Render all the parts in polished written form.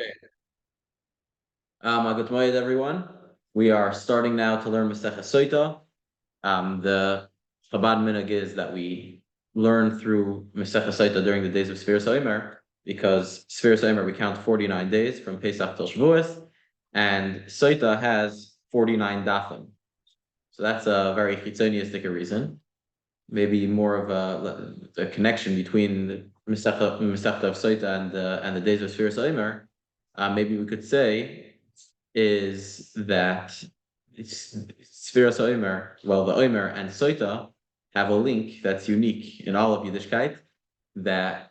Okay. Good morning, everyone. We are starting now to learn Masechah Sotah. The Chabad minhag is that we learn through Masechah Sotah during the days of Sfiras Omer, because Sfiras Omer we count 49 days from Pesach till Shavuos, and Sotah has 49 dafim. So that's a very chitzoniistic reason. Maybe more of a connection between the Masechah of Sotah and the days of Sfiras Omer. Maybe we could say is that Sfiras Omer, well, the Omer and Sotah have a link that's unique in all of Yiddishkeit, that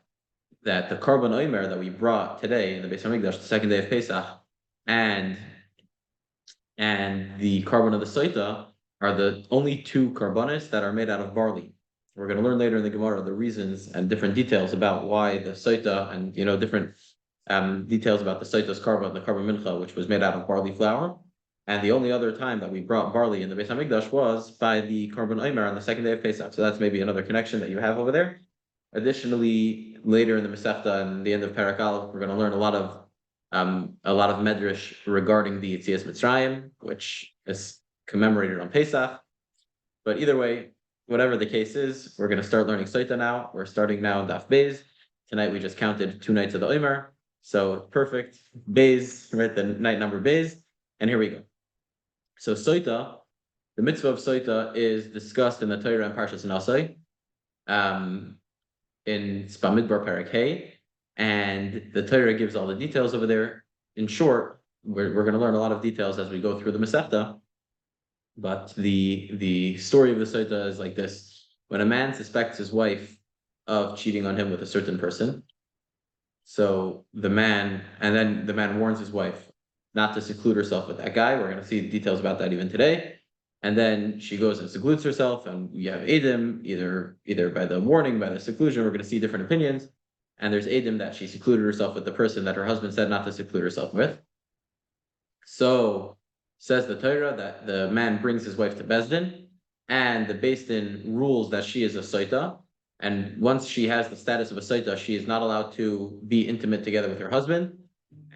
the Korban Omer that we brought today in the Beis Hamikdash, the second day of Pesach, and the Korban of the Sotah are the only two Korbanos that are made out of barley. We're going to learn later in the Gemara the reasons and different details about why the Sotah and different details about the Sotah's Karba and the Karba Mincha, which was made out of barley flour. And the only other time that we brought barley in the Beis Hamikdash was by the Korban Omer on the second day of Pesach. So that's maybe another connection that you have over there. Additionally, later in the Masechta and the end of Perek Aleph, we're going to learn a lot of medrash regarding the Yetzias Mitzrayim, which is commemorated on Pesach. But either way, whatever the case is, we're going to start learning Sotah now. We're starting now Daf Beis. Tonight we just counted 2 nights of the Omer. So perfect, Beis, right? The night number Beis, and here we go. So Sotah, the mitzvah of Sotah is discussed in the Torah and Parshas Nasai, in Bamidbar Perek Hey, and the Torah gives all the details over there. In short, we're going to learn a lot of details as we go through the Masechta, but the story of the Sotah is like this: when a man suspects his wife of cheating on him with a certain person. So the man warns his wife not to seclude herself with that guy. We're going to see details about that even today. And then she goes and secludes herself, and we have Edim, either by the warning, by the seclusion. We're going to see different opinions. And there's Edim that she secluded herself with the person that her husband said not to seclude herself with. So says the Torah that the man brings his wife to Beis Din, and the Beis Din rules that she is a Sotah. And once she has the status of a Sotah, she is not allowed to be intimate together with her husband.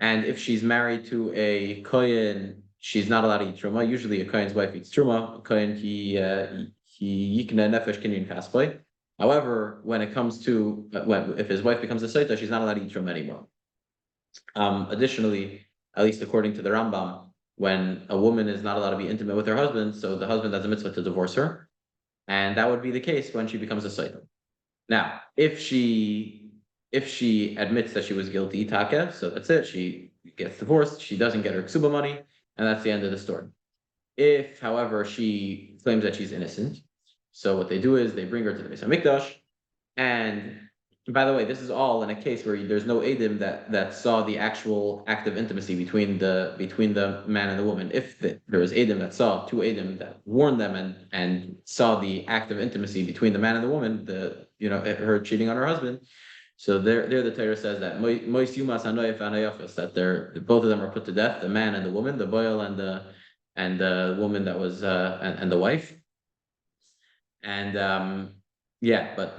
And if she's married to a Kohen, she's not allowed to eat Truma. Usually a Kohen's wife eats Truma. A Kohen, he yikne nefesh kinyan kaspoy. However, when it comes to, if his wife becomes a Sotah, she's not allowed to eat Truma anymore. Additionally, at least according to the Rambam, when a woman is not allowed to be intimate with her husband, so the husband has a mitzvah to divorce her. And that would be the case when she becomes a Sotah. Now, if she admits that she was guilty, taka, so that's it. She gets divorced. She doesn't get her ksuba money, and that's the end of the story. If, however, she claims that she's innocent, so what they do is they bring her to the Beis Hamikdash, and by the way, this is all in a case where there's no edim that saw the actual act of intimacy between the man and the woman. If there was edim that saw two edim that warned them and saw the act of intimacy between the man and the woman, her cheating on her husband. So there the Torah says that that both of them are put to death, the man and the woman, the boil and the woman that was and the wife. And yeah, but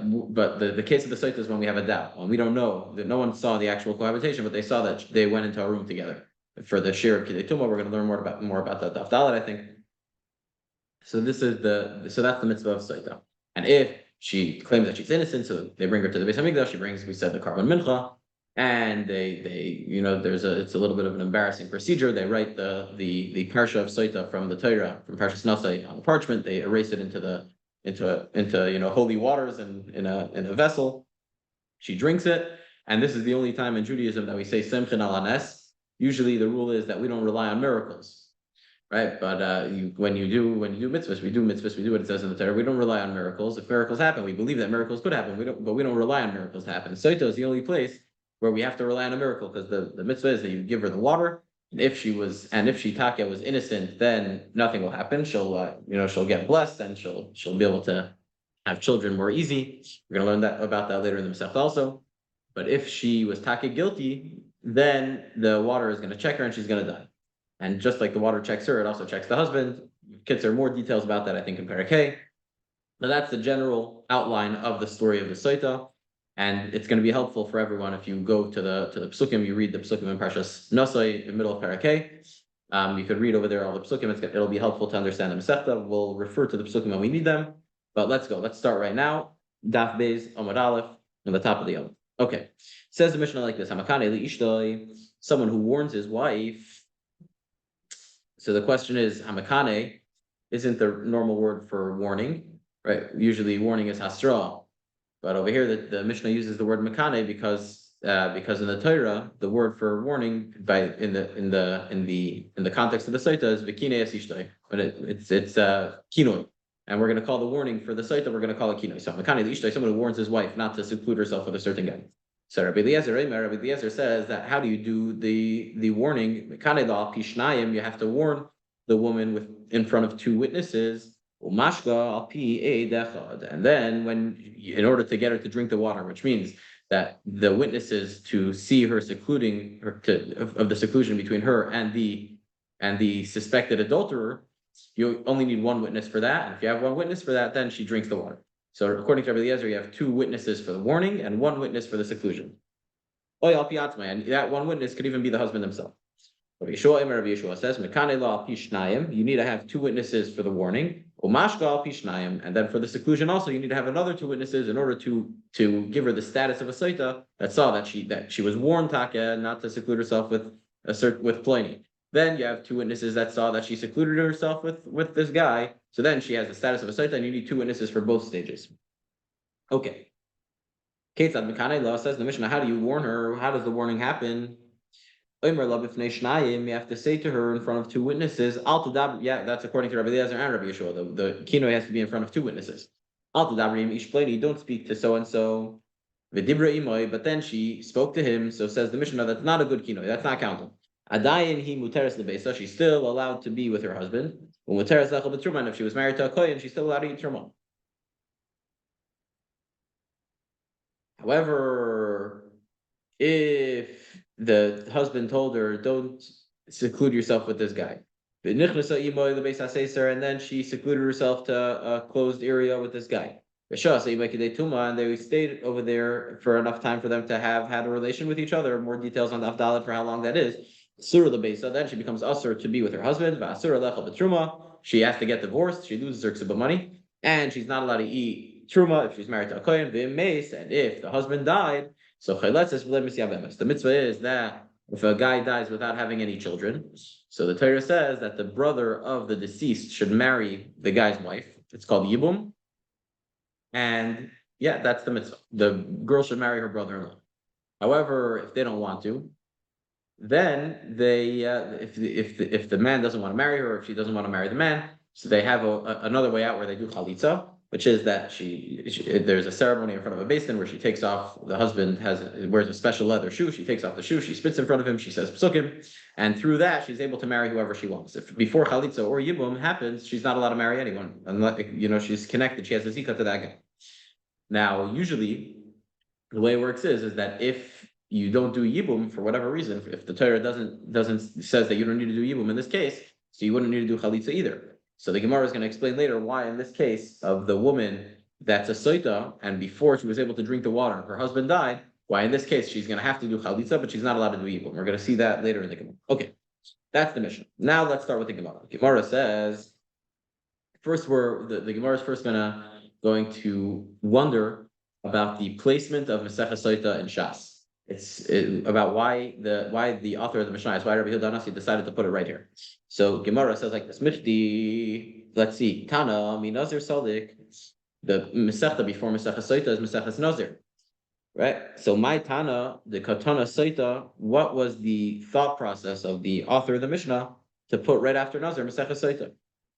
the case of the Sotah is when we have a doubt, when we don't know, that no one saw the actual cohabitation, but they saw that they went into a room together. For the shir of Kidei Tumah, we're going to learn more about that Daf Dalet, I think. So that's the mitzvah of Sotah. And if she claims that she's innocent, so they bring her to the Beis Hamikdash. We said the Karban Mincha, and it's a little bit of an embarrassing procedure. They write the parsha of Sotah from the Torah, from Parshas Nasai on the parchment. They erase it into holy waters and in a vessel. She drinks it, and this is the only time in Judaism that we say Simchin al Hanes. Usually the rule is that we don't rely on miracles. Right, but when you do mitzvahs, we do what it says in the Torah. We don't rely on miracles. If miracles happen, we believe that miracles could happen. We don't rely on miracles to happen. Sotah is the only place where we have to rely on a miracle, because the mitzvah is that you give her the water. And if she taka was innocent, then nothing will happen. She'll get blessed, and she'll be able to have children more easy. We're going to learn about that later in the Masechta also. But if she was taka guilty, then the water is going to check her and she's going to die. And just like the water checks her, it also checks the husband. Kids are more details about that, I think, in Perek Hey. But that's the general outline of the story of the Sotah. And it's going to be helpful for everyone if you go to the psukim, you read the psukim in Parshas Nosai, in the middle of Parakeh. You could read over there all the psukim. It'll be helpful to understand the Masechta. We'll refer to the psukim when we need them. But let's go. Let's start right now. Daf Beis Amud Aleph on the top of the Amud. Okay. Says the Mishnah like this: Hamakane li ishtoi, someone who warns his wife. So the question is, Hamakane isn't the normal word for warning, right? Usually warning is hasra. But over here, the Mishnah uses the word makane because in the Torah, the word for warning in the context of the Sotah is vikine esishtoi, but it's kinoi, and we're going to call the warning for the Sotah, we're going to call it kinoi. So makane ishtoi, someone who warns his wife not to seclude herself with a certain guy. So Rabbi Eliezer says that how do you do the warning? Makane la pishnayim, you have to warn the woman in front of two witnesses. And then in order to get her to drink the water, which means that the witnesses to see her secluding her of the seclusion between her and the suspected adulterer, you only need one witness for that. And if you have one witness for that, then she drinks the water. So according to Rabbi Eliezer, you have two witnesses for the warning and one witness for the seclusion. And that one witness could even be the husband himself. Rabbi Yeshua says, you need to have two witnesses for the warning, and then for the seclusion also, you need to have another two witnesses in order to give her the status of a Sotah that saw that she was warned not to seclude herself with Pliny. Then you have two witnesses that saw that she secluded herself with this guy. So then she has the status of a Sotah, and you need two witnesses for both stages. Okay. Ketzad Mekane Law says the Mishnah, how do you warn her? How does the warning happen? You have to say to her in front of two witnesses. Yeah, that's according to Rabbi Eliezer and Rabbi Yeshua. The kinoi has to be in front of two witnesses. Don't speak to so and so. But then she spoke to him. So says the Mishnah, that's not a good kinoi. That's not counting. Adayin he muteres lebesa. She's still allowed to be with her husband. If she was married to a kohen, she's still allowed to eat truma. However, if the husband told her, don't seclude yourself with this guy, and then she secluded herself to a closed area with this guy, and they stayed over there for enough time for them to have had a relation with each other. More details on the Avdalit for how long that is. Then she becomes asur to be with her husband. She has to get divorced. She loses her ksuba money, and she's not allowed to eat truma if she's married to a kohen. And if the husband died, so the mitzvah is that if a guy dies without having any children, so the Torah says that the brother of the deceased should marry the guy's wife. It's called yibum, and yeah, that's the mitzvah. The girl should marry her brother-in-law. However, if they don't want to, then they if the man doesn't want to marry her, or if she doesn't want to marry the man, so they have another way out where they do chalitza, which is that there's a ceremony in front of a basin where she takes off, the husband wears a special leather shoe, she takes off the shoe, she spits in front of him, she says psukim, and through that she's able to marry whoever she wants. If before chalitza or yibum happens, she's not allowed to marry anyone, unless she's connected, she has a zika to that guy. Now, usually, the way it works is that if you don't do yibum for whatever reason, if the Torah says that you don't need to do yibum in this case, so you wouldn't need to do chalitza either. So the Gemara is going to explain later why, in this case of the woman that's a Sotah, and before she was able to drink the water, her husband died, why in this case she's going to have to do chalitza, but she's not allowed to do yibum. We're going to see that later in the Gemara. Okay, that's the mission. Now let's start with the Gemara. The Gemara says, first the Gemara is first going to wonder about the placement of Masechah Sotah in Shas. It's about why the author of the Mishnah, why Rabbi Yehuda Nasi decided to put it right here. So Gemara says like this: Mishdi, let's see, Tana mi Nazir Salik. The Masechta before Masechah Sotah is Masechas Nazir, right? So my Tana, the Katana Sotah, what was the thought process of the author of the Mishnah to put right after Nazir Masechas Sotah?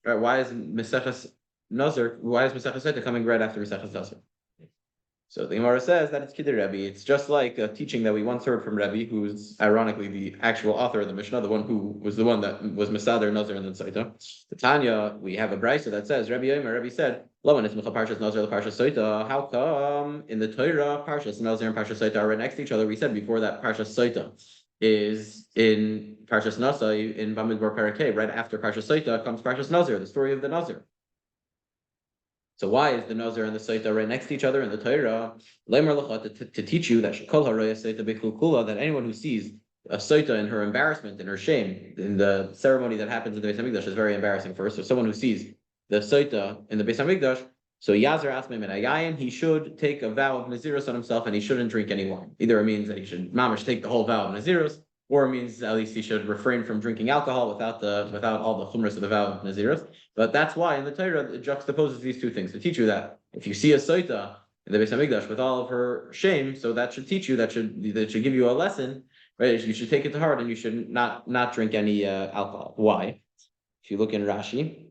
Right? Why is Masechas Sotah coming right after Masechas Nazir? So the Gemara says that it's Kidder Rebbe. It's just like a teaching that we once heard from Rebbe, who's ironically the actual author of the Mishnah, the one that was Masader, Nazir, and then Sotah. The Tanya, we have a brisa that says, Rebbe said, Laman is Parshas Nazir, Parshas Sotah. How come in the Torah, Parshas Nazir and Parshas Sotah are right next to each other? We said before that Parshas Sotah is in Parshas Nasa, in Bamidbar Parakeh, right after Parshas Sotah comes Parshas Nazir, the story of the Nazir. So why is the Nazir and the Sotah right next to each other in the Torah? To teach you that that anyone who sees a Sotah in her embarrassment, in her shame, in the ceremony that happens in the Beis Hamikdash is very embarrassing for her. So someone who sees the Sotah in the Beis Hamikdash, so Yazer Asmei Min Ayayin, he should take a vow of Nazirus on himself and he shouldn't drink any wine. Either it means that he should mamish take the whole vow of Nazirus, or it means at least he should refrain from drinking alcohol without all the chumras of the vow of Nazirus. But that's why in the Torah it juxtaposes these two things to teach you that if you see a Sotah in the Beis Hamikdash with all of her shame, so that should teach you, that should give you a lesson, right? You should take it to heart and you should not drink any alcohol. Why? If you look in Rashi,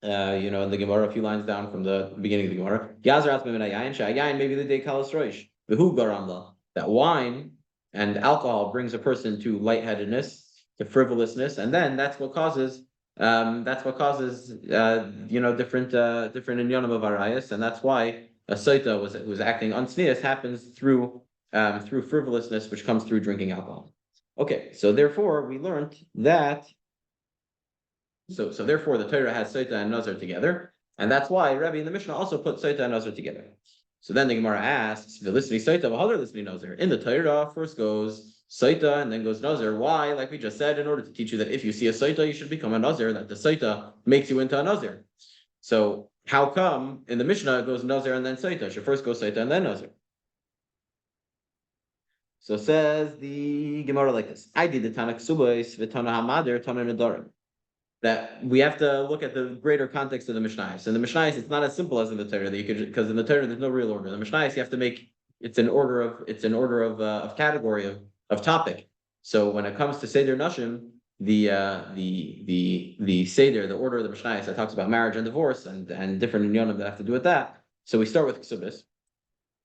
in the Gemara, a few lines down from the beginning of the Gemara, Yazer Atzmei Min Hayayin, Shehayayin maybe the day Kalas Roish, V'hu Garam La, that wine and alcohol brings a person to lightheadedness, to frivolousness, and then that's what causes different inyanim of arayas, and that's why a Sotah was acting unsneus happens through frivolousness, which comes through drinking alcohol. Okay, so therefore we learned that. So therefore the Torah has Sotah and Nazir together, and that's why Rebbe in the Mishnah also put Sotah and Nazir together. So then the Gemara asks, the listening Sotah, other listening Nazir. In the Torah, first goes Sotah and then goes Nazir. Why? Like we just said, in order to teach you that if you see a Sotah, you should become a Nazir, that the Sotah makes you into a Nazir. So how come in the Mishnah it goes Nazir and then Sotah? It should first go Sotah and then Nazir. So says the Gemara like this: I did the Tanakh Subais, Vitana Hamadir, Tana Nadarim. That we have to look at the greater context of the Mishnayos. And the Mishnayos, it's not as simple as in the Torah that you could, because in the Torah there's no real order. In the Mishnayos, you have to make it's an order of category of topic. So when it comes to Seder Nashim, the Seder, the order of the Mishnayos that talks about marriage and divorce and different inyanim that have to do with that. So we start with Ksubis,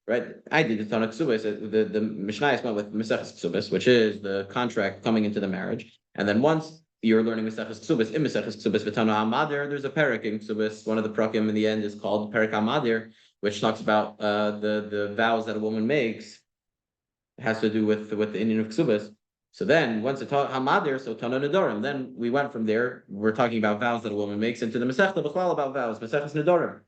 right? I did the Tanakh Ksubis. The Mishnayos went with Maseches Ksubis, which is the contract coming into the marriage, and then once you're learning Maseches Ksubis. In Maseches Ksubis V'Tana Hamadir, there's a parak in Ksubis. One of the prakim in the end is called Parak Hamadir, which talks about the vows that a woman makes. It has to do with the Indian of Ksubis. So then, once it's Hamadir, so Tana Nedarim. Then we went from there. We're talking about vows that a woman makes into the Masechta B'chlal about vows. Maseches Nedarim.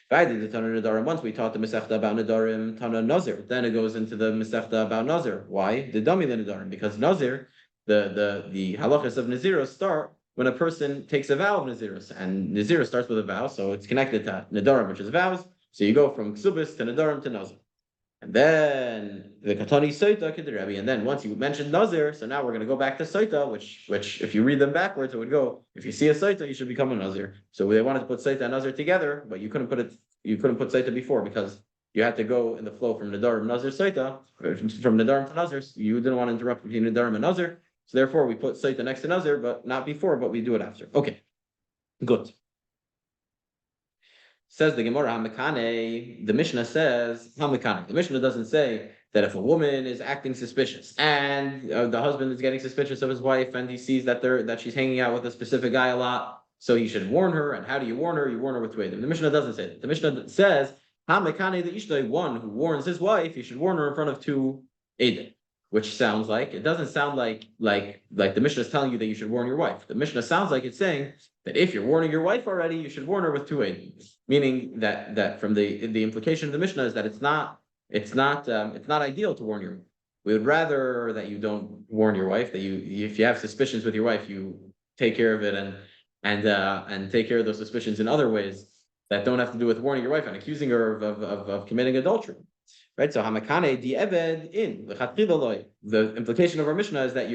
I did the Tana Nedarim. Once we taught the Masechta about Nedarim, Tana Nazir. Then it goes into the Masechta about Nazir. Why? The Dami Nedarim, because Nazir. The halachas of Nazirus start when a person takes a vow of Nazirus, and Nazirus starts with a vow, so it's connected to Nadarim, which is vows. So you go from Ksubis to Nadarim to Nazir. And then the Katani Sotah K'Rebbe, and then once you mentioned Nazir, so now we're going to go back to Sotah, which if you read them backwards, it would go, if you see a Sotah, you should become a Nazir. So they wanted to put Sotah and Nazir together, but you couldn't put Sotah before because you had to go in the flow from Nadarim Nazir Sotah, from Nadarim to Nazir. You didn't want to interrupt between Nadarim and Nazir. So therefore, we put Sotah next to Nazir, but not before, but we do it after. Okay, good. Says the Gemara, Hamikane, the Mishnah says, Hamikane. The Mishnah doesn't say that if a woman is acting suspicious and the husband is getting suspicious of his wife and he sees that she's hanging out with a specific guy a lot, so you should warn her. And how do you warn her? You warn her with two Eidim. The Mishnah doesn't say that. The Mishnah says, Hamikane, the Ishtay, one who warns his wife, you should warn her in front of two Eidim. Which sounds like, it doesn't sound like the Mishnah is telling you that you should warn your wife. The Mishnah sounds like it's saying that if you're warning your wife already, you should warn her with two Eidim. Meaning that from the implication of the Mishnah is that it's not ideal to warn your wife. We would rather that you don't warn your wife, that if you have suspicions with your wife, you take care of it and take care of those suspicions in other ways that don't have to do with warning your wife and accusing her of committing adultery. Right, so Hamakane di Eved in the implication of our Mishnah is that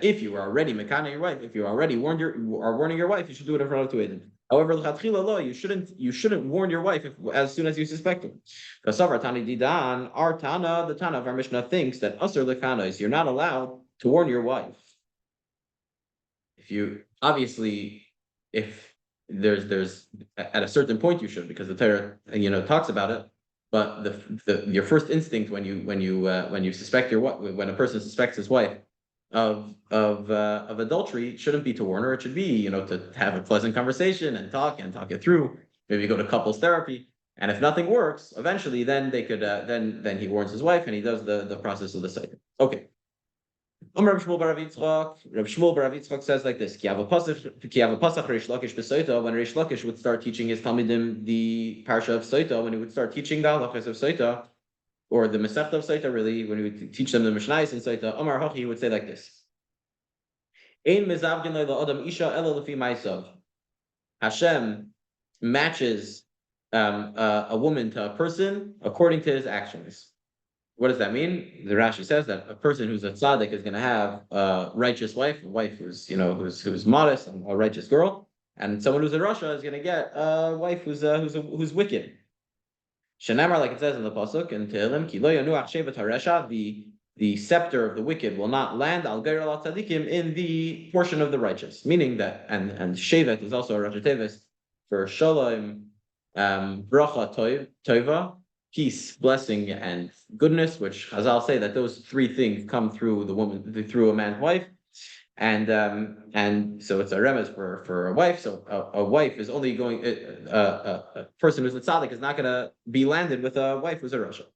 if you are already Makane your wife, if you already are warning your wife, you should do it in front of two Eidim. However, you shouldn't warn your wife as soon as you suspect her. Our Tana, the Tana of our Mishnah thinks that Asur Lekana you're not allowed to warn your wife. If there's at a certain point you should, because the Torah talks about it. But your first instinct when you suspect when a person suspects his wife of adultery shouldn't be to warn her. It should be to have a pleasant conversation and talk it through. Maybe go to couples therapy, and if nothing works, eventually then they could then he warns his wife and he does the process of the cycle. Okay, Reb Shmuel bar Rav Yitzchak says like this: Ki have a pasach Reish Lakish b'Sotah. When Reish Lakish would start teaching his talmidim the parsha of Sotah, when he would start teaching the halachas of Sotah, or the Masechta of Sotah, really, when he would teach them the Mishnayos in Sotah, Amar Hachi, he would say like this: Ein mezavgin le'adam isha ela lefi ma'asav. Hashem matches a woman to a person according to his actions. What does that mean? The Rashi says that a person who's a tzaddik is going to have a righteous wife, a wife who's modest and a righteous girl, and someone who's a rasha is going to get a wife who's wicked. Shenamar, like it says in the pasuk in Tehillim, Ki lo yanuach shevet haresha, the scepter of the wicked will not land al geir al tzaddikim in the portion of the righteous. Meaning that, and shevet is also a rashi tevis for shalom, bracha toiva, peace, blessing, and goodness, which Chazal say that those three things come through through a man's wife, and so it's a remez for a wife. So a wife is only going, a person who's a tzaddik is not going to be landed with a wife who's a rasha.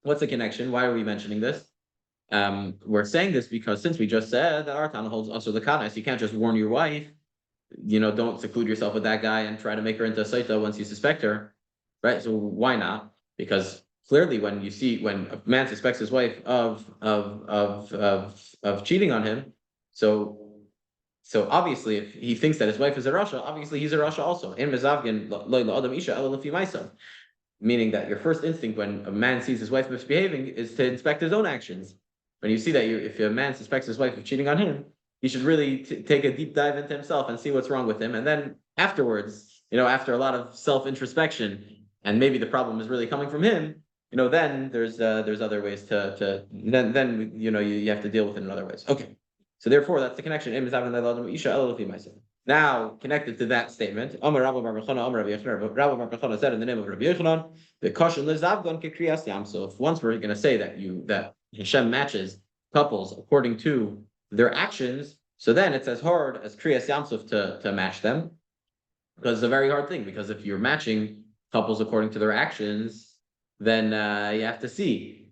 What's the connection? Why are we mentioning this? We're saying this because since we just said that our Tana holds also the kanas, you can't just warn your wife, don't seclude yourself with that guy and try to make her into a Sotah once you suspect her. Right, so why not? Because clearly, when a man suspects his wife of cheating on him, so obviously, if he thinks that his wife is a rasha, obviously he's a rasha also. In mezavgin lo adam isha ela lefi ma'asav, meaning that your first instinct when a man sees his wife misbehaving is to inspect his own actions. When you see that if a man suspects his wife of cheating on him, he should really take a deep dive into himself and see what's wrong with him, and then afterwards, after a lot of self-introspection. And maybe the problem is really coming from him, then there's other ways then you have to deal with it in other ways. Okay. So therefore that's the connection. Now connected to that statement, Amar Rabba bar Chana said in the name of Rabbi Yochanan, the caution lezavgon kekriyas yamsuf. Once we're going to say that Hashem matches couples according to their actions, so then it's as hard as kriyas yamsuf to match them, because it's a very hard thing. Because if you're matching couples according to their actions, then you have to see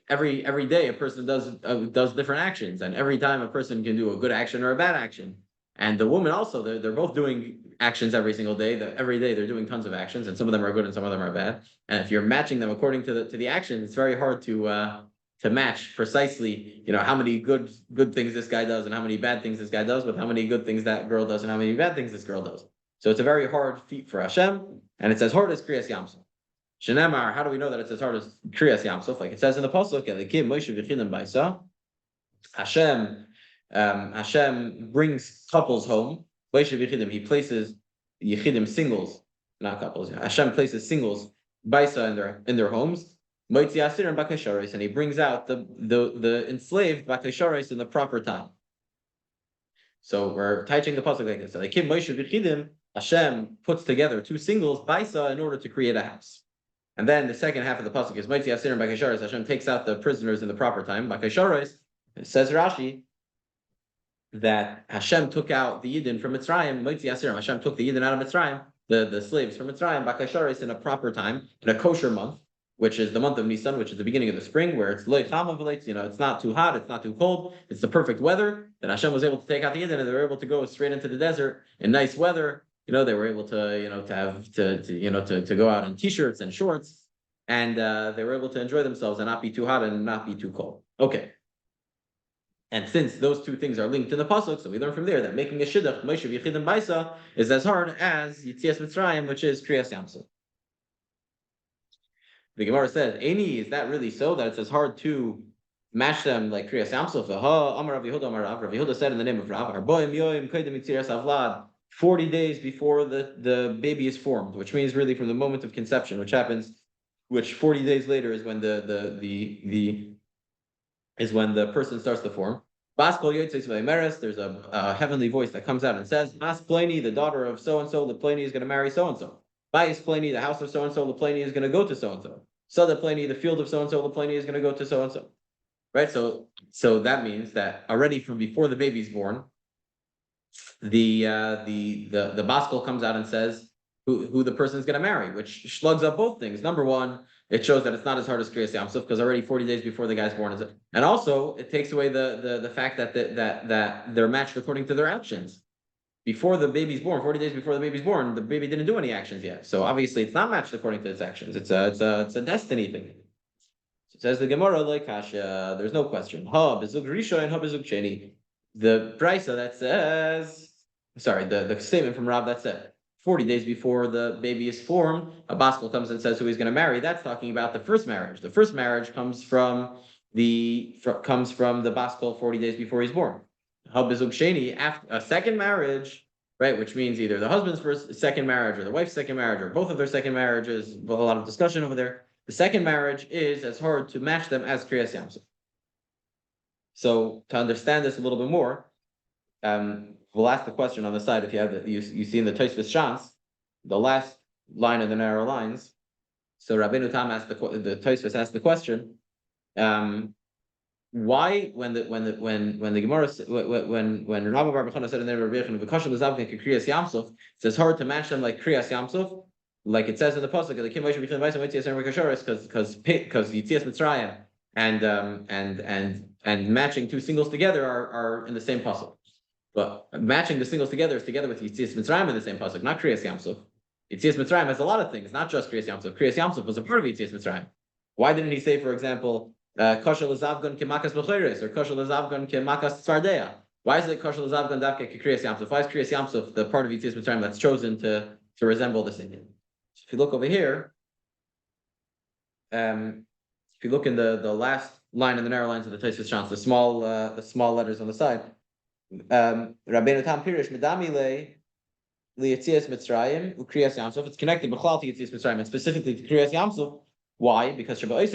every day a person does different actions, and every time a person can do a good action or a bad action. And the woman also, they're both doing actions every single day. Every day they're doing tons of actions, and some of them are good and some of them are bad. And if you're matching them according to the action, it's very hard to match precisely, how many good things this guy does and how many bad things this guy does with how many good things that girl does and how many bad things this girl does. So it's a very hard feat for Hashem, and it's as hard as Kriyas Yamsuf. Shenemar, how do we know that it's as hard as Kriyas Yamsuf? Like it says in the pasuk, Elikim Moshe v'chidim b'isa. Hashem brings couples home. Moshe v'chidim, he places yechidim, singles, not couples. Hashem places singles b'isa in their homes. Moitzi asir and bakasharis, and he brings out the enslaved bakasharis in the proper time. So we're teaching the pasuk like this. Elikim Moshe v'chidim. Hashem puts together two singles, Baisa, in order to create a house. And then the second half of the pasuk is Moitzi Asir and Bakasharis. Hashem takes out the prisoners in the proper time. Bakasharis, says Rashi, that Hashem took out the Yidden from Mitzrayim. Moitzi Asir, Hashem took the Yidden out of Mitzrayim, the slaves from Mitzrayim, Bakasharis, in a proper time, in a kosher month, which is the month of Nisan, which is the beginning of the spring, where it's loy chama v'leitz, it's not too hot, it's not too cold, it's the perfect weather. Then Hashem was able to take out the Yidden, and they were able to go straight into the desert in nice weather. They were able to go out in t-shirts and shorts, and they were able to enjoy themselves and not be too hot and not be too cold. Okay. And since those two things are linked in the pasuk, so we learn from there that making a shidduch, Moshe v'yichidim b'isa, is as hard as Yitzias Mitzrayim, which is Kriyas Yamsuf. The Gemara says, Eini, is that really so, that it's as hard to match them like Kriyas Yamsuf? Amar Rav Yehuda, Rav Yehuda said in the name of Rav, 40 days before the baby is formed, which means really from the moment of conception, which 40 days later is when the person starts to form. There's a heavenly voice that comes out and says, Mas Pliny, the daughter of so-and-so, Pliny is going to marry so-and-so. Bais Pliny, the house of so-and-so, Pliny is going to go to so-and-so. Sada Pliny, the field of so-and-so, Pliny is going to go to so-and-so. Right? So that means that already from before the baby's born, the Baskal comes out and says who the person is going to marry, which slugs up both things. Number one, it shows that it's not as hard as Kriyas Yamsuf because already 40 days before the guy's born is it. And also it takes away the fact that they're matched according to their actions. Before the baby's born, 40 days before the baby's born, the baby didn't do any actions yet. So obviously it's not matched according to its actions. It's a destiny thing. So it says the Gemara like Kasha, there's no question. Ha bezug risha and ha bezug sheni. The brisa that says, sorry, the statement from Rav that said 40 days before the baby is formed, a baskel comes and says who he's going to marry. That's talking about the first marriage. The first marriage comes from the baskel 40 days before he's born. Habizug sheni, after a second marriage, right, which means either the husband's second marriage or the wife's second marriage or both of their second marriages. Well, a lot of discussion over there. The second marriage is as hard to match them as Kriyas Yamsuf. So to understand this a little bit more, we'll ask the question on the side. If you have you see in the Tosfos Shas, the last line of the narrow lines. So Rabbeinu Tam asked the Tosfos asked the question, why when the Gemara when Rabbi Bar Bechana said in there Rabbi Yechon v'kashal l'zavkin k'kriyas Yamsuf, it's hard to match them like Kriyas Yamsuf, like it says in the pasuk the Kim Moshe B'chin Vayis Mitzias and Rikashoris because Yitzias Mitzrayim and matching two singles together are in the same pasuk. But matching the singles together is together with Yitzias Mitzrayim in the same pasuk, not Kriyas Yamsuf. Yitzias Mitzrayim has a lot of things, not just Kriyas Yamsuf. Kriyas Yamsuf was a part of Yitzias Mitzrayim. Why didn't he say, for example, Kosher l'zavgon kemakas b'cheres or Kosher l'zavgon kemakas tzvardeya? Why is it Kosher l'zavgon davke k'kriyas Yamsuf? Why is Kriyas Yamsuf the part of Yitzias Mitzrayim that's chosen to resemble this Indian? So if you look over here, if you look in the last line in the narrow lines of the Tosfos Shas, the small letters on the side, Rabbeinu Tam Pirish Medami le Yitzias Mitzrayim u'Kriyas Yamsuf. It's connected b'chlal to Yitzias Mitzrayim and specifically to Kriyas Yamsuf. Why? Because because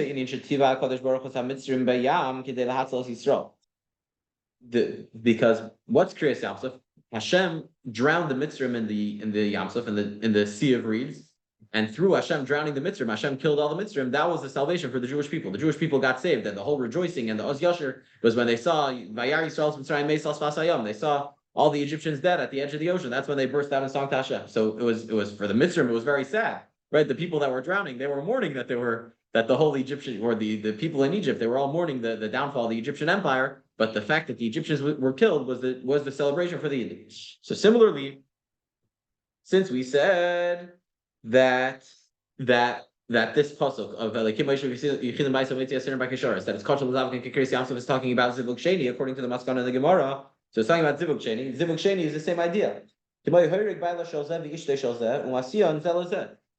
what's Kriyas Yamsuf? Hashem drowned the Mitzrim in the Yamsuf in the Sea of Reeds, and through Hashem drowning the Mitzrim, Hashem killed all the Mitzrim. That was the salvation for the Jewish people. The Jewish people got saved, and the whole rejoicing and the Oz Yasher was when they saw Vayar Yisrael Mitzrayim Meisal Sfasayam. They saw all the Egyptians dead at the edge of the ocean. That's when they burst out in song to Hashem. So it was for the Mitzrim. It was very sad. Right, the people that were drowning, they were mourning that the whole Egyptian or the people in Egypt, they were all mourning the downfall of the Egyptian empire. But the fact that the Egyptians were killed was the celebration for the Yidden. So similarly, since we said that this pasuk of that it's Kosher l'zavkin k'kriyas Yamsuf is talking about zivug sheni according to the Maskana in the Gemara. So it's talking about zivug sheni. Zivug sheni is the same idea.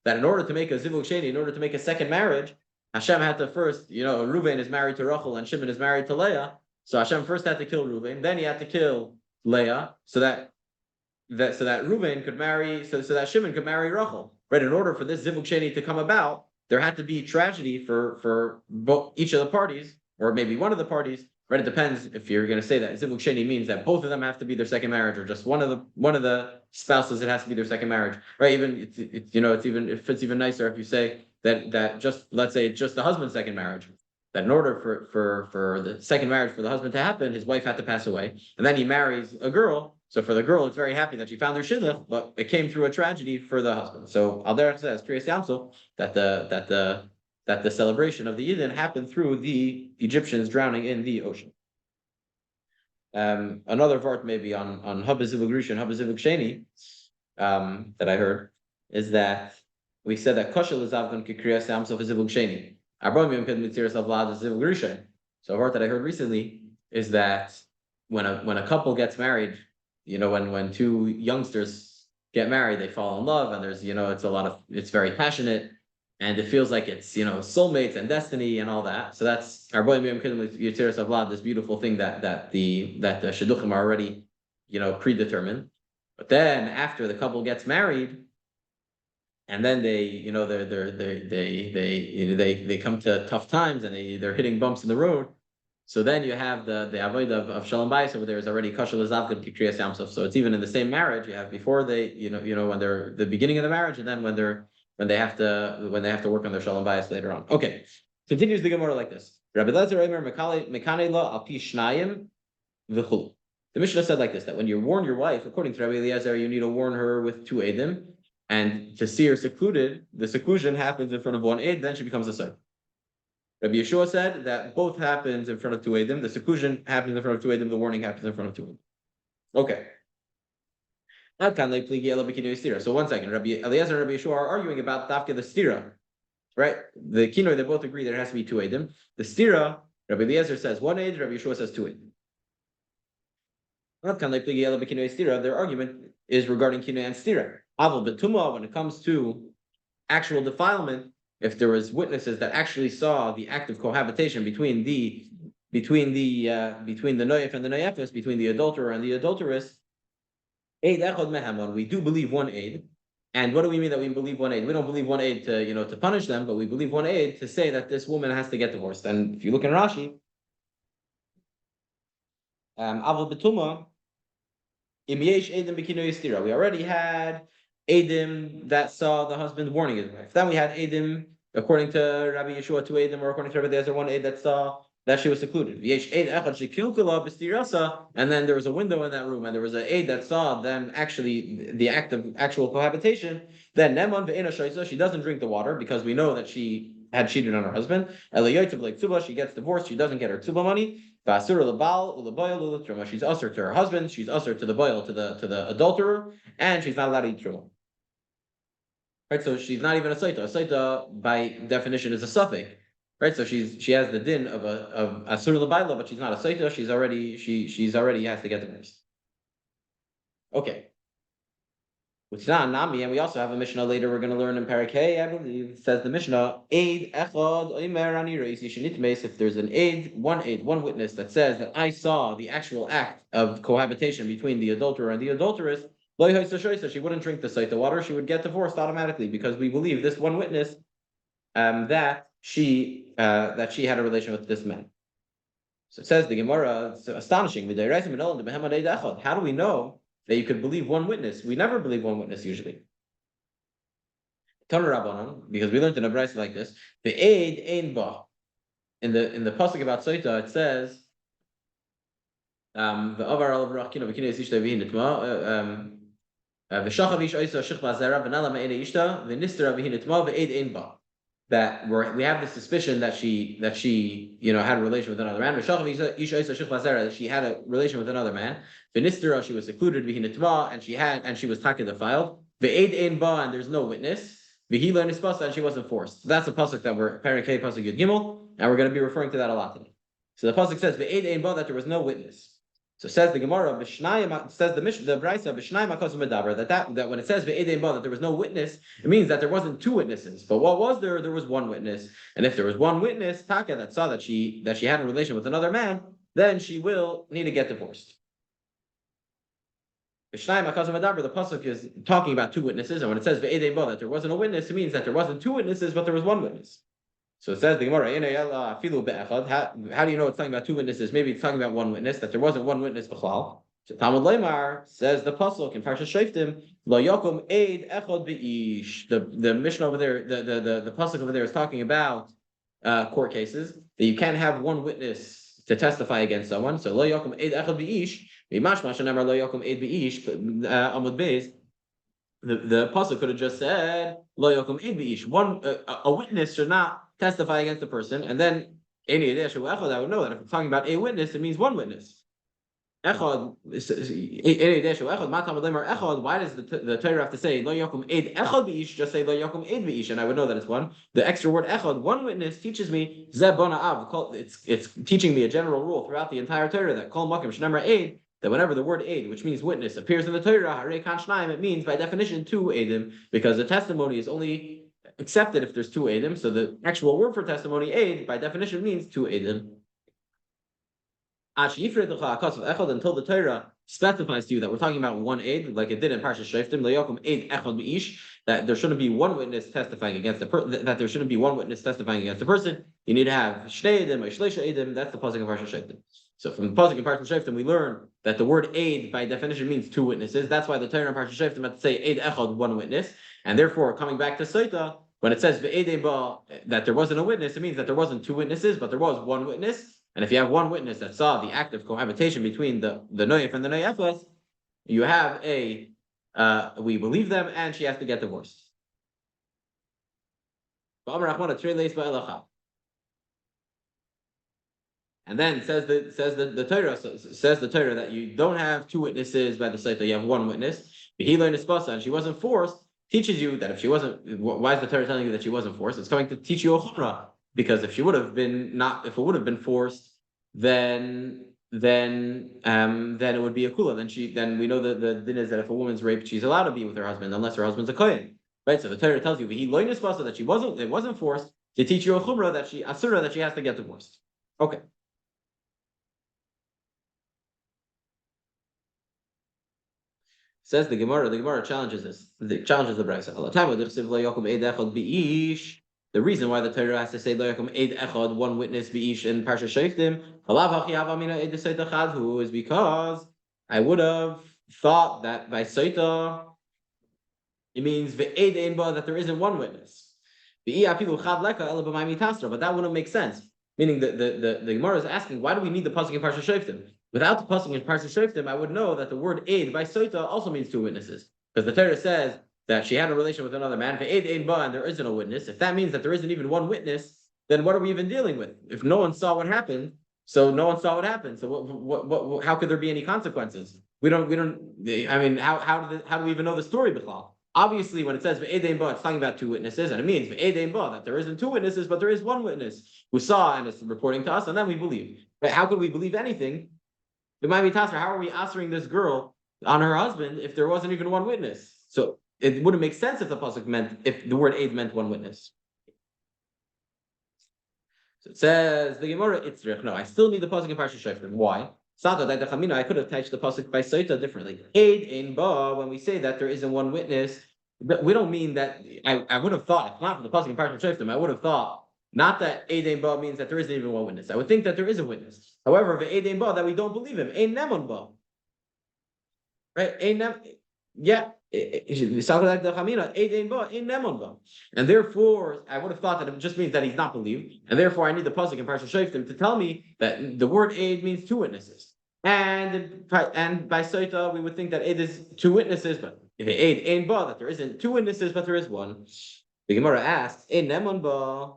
That in order to make a zivug sheni, in order to make a second marriage, Hashem had to first, Reuben is married to Rachel and Shimon is married to Leah. So Hashem first had to kill Reuben, then he had to kill Leah, so that Reuben could marry, so that Shimon could marry Rachel. Right? In order for this zivug sheni to come about, there had to be tragedy for both each of the parties, or maybe one of the parties. Right? It depends if you're going to say that zivug sheni means that both of them have to be their second marriage, or just one of the spouses it has to be their second marriage. Right? Even it fits even nicer if you say that just let's say just the husband's second marriage. That in order for the second marriage for the husband to happen, his wife had to pass away, and then he marries a girl. So for the girl, it's very happy that she found her shidduch, but it came through a tragedy for the husband. So Al Derech says Kriyas Yamsuf that the celebration of the Yidden happened through the Egyptians drowning in the ocean. Another vart maybe on Haba Zivug Rishon, Haba Zivug Sheni, that I heard is that we said that Kosher l'zavgon k'kriyas Yamsuf is Zivug Sheni. Arba'im ked mitziras avlad is Zivug Rishon. So a vart that I heard recently is that when a couple gets married, when two youngsters get married, they fall in love, and there's it's very passionate. And it feels like it's soulmates and destiny and all that. So that's our boy Yitziras Avlad, this beautiful thing that the shidduchim are already predetermined. But then after the couple gets married, and then they come to tough times and they're hitting bumps in the road. So then you have the avodah of Shalom Bayis over there is already Kosher l'zavkin k'kriyas Yamsuf. So it's even in the same marriage. You have before they when they're the beginning of the marriage, and then when they have to work on their Shalom Bayis later on. Okay, continues the Gemara like this. Rabbi Lezer Eimer Mekanei lo al pi shnayim v'chul. The Mishnah said like this, that when you warn your wife, according to Rabbi Eliezer, you need to warn her with two edim. and to see her secluded, the seclusion happens in front of one aid, then she becomes a Sotah. Rabbi Yeshua said that both happens in front of two Eidim. The seclusion happens in front of two Eidim. The warning happens in front of two Eidim. Okay. So 1 second. Rabbi Eliezer and Rabbi Yeshua are arguing about Dafka the Stira, right? The Kinoi, they both agree there has to be two Eidim. The Stira, Rabbi Eliezer says one Eid, Rabbi Yeshua says two Eidim. Their argument is regarding Kinoi and Stira. Aval Betuma, when it comes to actual defilement, if there was witnesses that actually saw the act of cohabitation between the noyef and the noyefis, between the adulterer and the adulteress, Eid echad mehamon, we do believe one aid. And what do we mean that we believe one aid? We don't believe one aid to punish them, but we believe one aid to say that this woman has to get divorced. And if you look in Rashi, Aval Betuma, Im yesh edim b'kinoy stira. We already had Edim that saw the husband warning his wife. Then we had Edim, according to Rabbi Yeshua, two Edim, or according to Rabbi Eliezer, one Ed that saw that she was secluded. And then there was a window in that room, and there was an Ed that saw them actually, the act of actual cohabitation. Then Neman ve'ena shaisa, she doesn't drink the water because we know that she had cheated on her husband. She gets divorced, she doesn't get her tzuba money. She's usher to her husband, she's usher to the boil, to the adulterer, and she's not allowed to eat truma. Right, so she's not even a Sotah. A Sotah, by definition, is a suffix. Right, so she has the din of asur l'bayla, but she's not a Sotah. She's already has to get divorced. Okay. Which is not Nami, and we also have a Mishnah later we're going to learn in Parak Hey, I believe. It says the Mishnah, Eid echad oimer ani reisi shenitmeis. If there's an Eid, one witness that says that I saw the actual act of cohabitation between the adulterer and the adulteress, she wouldn't drink the Sotah water. She would get divorced automatically because we believe this one witness that she had a relation with this man. So it says the Gemara, it's astonishing. How do we know that you could believe one witness? We never believe one witness usually. Because we learned in a brayso like this. The aid ein ba. In the pasuk about Sotah, it says the avar al v'rachkina v'kina yisishta v'hin that we have the suspicion that she had a relation with another man. That she had a relation with another man. She was secluded, and she was taka defiled. And there's no witness. And she wasn't forced. So that's a pasuk that we're Parak Hey pasuk Yud Gimel, and we're going to be referring to that a lot today. So the pasuk says that there was no witness. So says the Gemara, says the Brayso, that when it says that there was no witness, it means that there wasn't two witnesses. But what was there? There was one witness. And if there was one witness, Taka, that saw that she had a relation with another man, then she will need to get divorced. The pasuk is talking about two witnesses, and when it says that there wasn't a witness, it means that there wasn't two witnesses, but there was one witness. So it says the Gemara, how do you know it's talking about two witnesses? Maybe it's talking about one witness, that there wasn't one witness b'chlal. So Talmud Leimar says the pasuk in Parsha Shoftim, Lo Yakum Eid Echad B'ish. The Mishnah over there, the pasuk over there is talking about court cases, that you can't have one witness to testify against someone. So Lo Yakum Eid Echad B'ish, V'mashma Shenemar Lo Yakum Eid B'ish, Amud Beis. The pasuk could have just said Lo Yakum Eid B'ish. A witness should not testify against the person, and then any echad, I would know that if I'm talking about a witness, it means one witness. Echad, why does the Torah have to say lo yakum eid echad b'ish? Just say lo yakum eid b'ish, and I would know that it's one. The extra word echad, one witness, teaches me zeh bona av. It's teaching me a general rule throughout the entire Torah that kol makom shnemar eid, that whenever the word aid, which means witness, appears in the Torah, harei kan shnaim, it means by definition two aidim, because the testimony is only accepted if there's two Eidim. So the actual word for testimony, aid, by definition means two Eidim. Until the Torah specifies to you that we're talking about one aid, like it did in Parsha Shoftim, that there shouldn't be one witness testifying against the person. You need to have Shnei Eidim or Shleisha Eidim. That's the pasuk of Parsha Shoftim. So from the pasuk in Parsha Shoftim, we learn that the word aid by definition means two witnesses. That's why the Torah in Parsha Shoftim had to say aid echad, one witness. And therefore, coming back to Sotah, when it says that there wasn't a witness, it means that there wasn't two witnesses, but there was one witness. And if you have one witness that saw the act of cohabitation between the noyef and the noyefas, you have a we believe them, and she has to get divorced. And then says the Torah that you don't have two witnesses by the Sotah, you have one witness. And she wasn't forced. Teaches you that if she wasn't, why is the Torah telling you that she wasn't forced? It's going to teach you a chumrah, because if she would have been not, if it would have been forced, then it would be a kula. Then we know that the din is that if a woman's raped, she's allowed to be with her husband unless her husband's a kohen, right? So the Torah tells you that it wasn't forced to teach you a chumrah, that she asura, that she has to get divorced. Okay. Says the Gemara challenges this. It challenges the brayso. The reason why the Torah has to say lo yakum eid echad, one witness beish in Parsha Shoftim, is because I would have thought that by Sotah it means ve'ed ein ba, that there isn't one witness. But that wouldn't make sense. Meaning the Gemara is asking, why do we need the pasuk in Parsha Shoftim? Without the pasuk in Parsha Shoftim, I would know that the word aid by Sotah also means two witnesses, because the Torah says that she had a relation with another man, and there isn't a witness. If that means that there isn't even one witness, then what are we even dealing with? If no one saw what happened, so no one saw what happened. So what how could there be any consequences? We don't. I mean, how do we even know the story, B'chlal? Obviously, when it says ve'edein ba, it's talking about two witnesses, and it means ve'edein ba, that there isn't two witnesses, but there is one witness who saw and is reporting to us, and then we believe. But how could we believe anything? How are we answering this girl on her husband if there wasn't even one witness? So it wouldn't make sense if the pasuk if the word aid meant one witness. So it says the Gemara itzrich. No, I still need the pasuk in Parsha Shoftim. Why? I could have touched the pasuk by Sotah differently. Aid in ba, when we say that there isn't one witness, but we don't mean that. I would have thought, if not for the pasuk in Parsha Shoftim, I would have thought not that aid in ba means that there isn't even one witness. I would think that there is a witness. However, the aid in ba, that we don't believe him, ain nemon ba, right? Yeah. And therefore, I would have thought that it just means that he's not believed, and therefore I need the pasuk in Parsha Shoftim to tell me that the word aid means two witnesses. And by Sotah, we would think that aid is two witnesses, but if aid ain ba, that there isn't two witnesses, but there is one. The Gemara asks, ain nemon ba,